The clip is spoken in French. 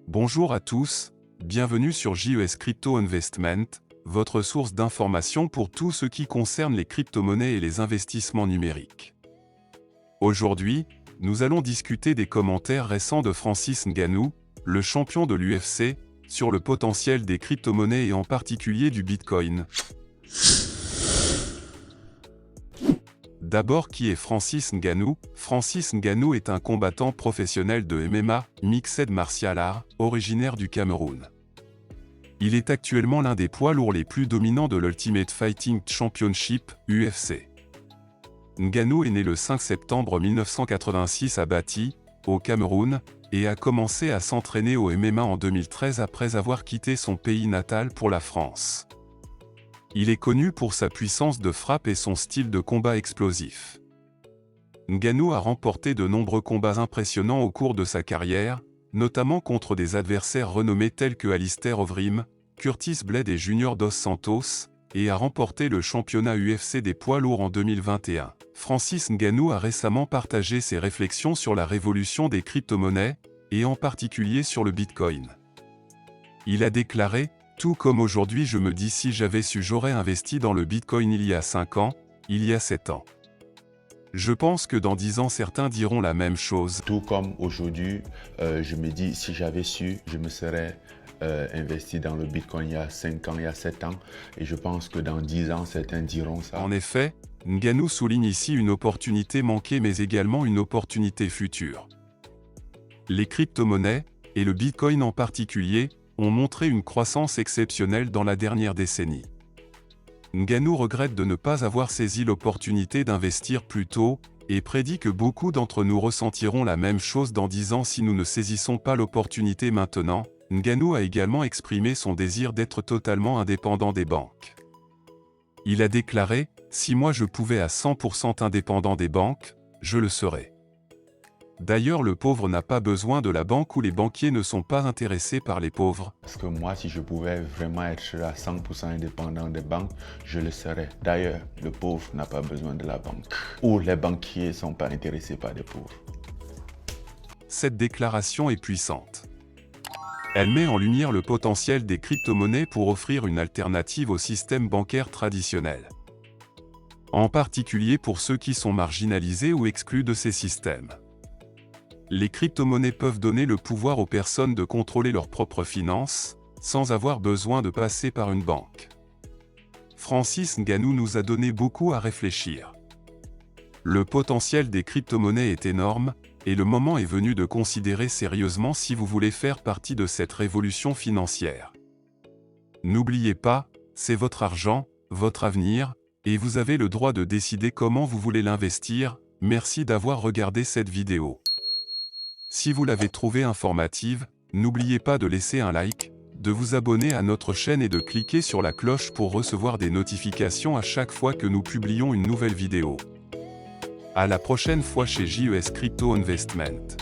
Bonjour à tous, bienvenue sur JES Crypto Investment, votre source d'information pour tout ce qui concerne les crypto-monnaies et les investissements numériques. Aujourd'hui, nous allons discuter des commentaires récents de Francis Ngannou, le champion de l'UFC, sur le potentiel des crypto-monnaies et en particulier du Bitcoin. D'abord, qui est Francis Ngannou? Francis Ngannou est un combattant professionnel de MMA, Mixed Martial Arts, originaire du Cameroun. Il est actuellement l'un des poids lourds les plus dominants de l'Ultimate Fighting Championship, UFC. Ngannou est né le 5 septembre 1986 à Bati, au Cameroun, et a commencé à s'entraîner au MMA en 2013 après avoir quitté son pays natal pour la France. Il est connu pour sa puissance de frappe et son style de combat explosif. Ngannou a remporté de nombreux combats impressionnants au cours de sa carrière, notamment contre des adversaires renommés tels que Alistair Overeem, Curtis Blade et Junior Dos Santos, et a remporté le championnat UFC des poids lourds en 2021. Francis Ngannou a récemment partagé ses réflexions sur la révolution des crypto-monnaies, et en particulier sur le Bitcoin. Il a déclaré: tout comme aujourd'hui je me dis si j'avais su j'aurais investi dans le Bitcoin il y a 5 ans, il y a 7 ans. Je pense que dans 10 ans certains diront la même chose. Tout comme aujourd'hui, je me dis si j'avais su, je me serais investi dans le Bitcoin il y a 5 ans, il y a 7 ans. Et je pense que dans 10 ans, certains diront ça. En effet, Ngannou souligne ici une opportunité manquée mais également une opportunité future. Les crypto-monnaies, et le Bitcoin en particulier, ont montré une croissance exceptionnelle dans la dernière décennie. Ngannou regrette de ne pas avoir saisi l'opportunité d'investir plus tôt, et prédit que beaucoup d'entre nous ressentiront la même chose dans 10 ans si nous ne saisissons pas l'opportunité maintenant. Ngannou a également exprimé son désir d'être totalement indépendant des banques. Il a déclaré: si moi je pouvais à 100% indépendant des banques, je le serais. D'ailleurs, le pauvre n'a pas besoin de la banque ou les banquiers ne sont pas intéressés par les pauvres. Parce que moi, si je pouvais vraiment être à 100% indépendant des banques, je le serais. D'ailleurs, le pauvre n'a pas besoin de la banque. Ou les banquiers ne sont pas intéressés par les pauvres. Cette déclaration est puissante. Elle met en lumière le potentiel des crypto-monnaies pour offrir une alternative au système bancaire traditionnel. En particulier pour ceux qui sont marginalisés ou exclus de ces systèmes. Les crypto-monnaies peuvent donner le pouvoir aux personnes de contrôler leurs propres finances, sans avoir besoin de passer par une banque. Francis Ngannou nous a donné beaucoup à réfléchir. Le potentiel des crypto-monnaies est énorme, et le moment est venu de considérer sérieusement si vous voulez faire partie de cette révolution financière. N'oubliez pas, c'est votre argent, votre avenir, et vous avez le droit de décider comment vous voulez l'investir. Merci d'avoir regardé cette vidéo. Si vous l'avez trouvée informative, n'oubliez pas de laisser un like, de vous abonner à notre chaîne et de cliquer sur la cloche pour recevoir des notifications à chaque fois que nous publions une nouvelle vidéo. À la prochaine fois chez JES Crypto Investment.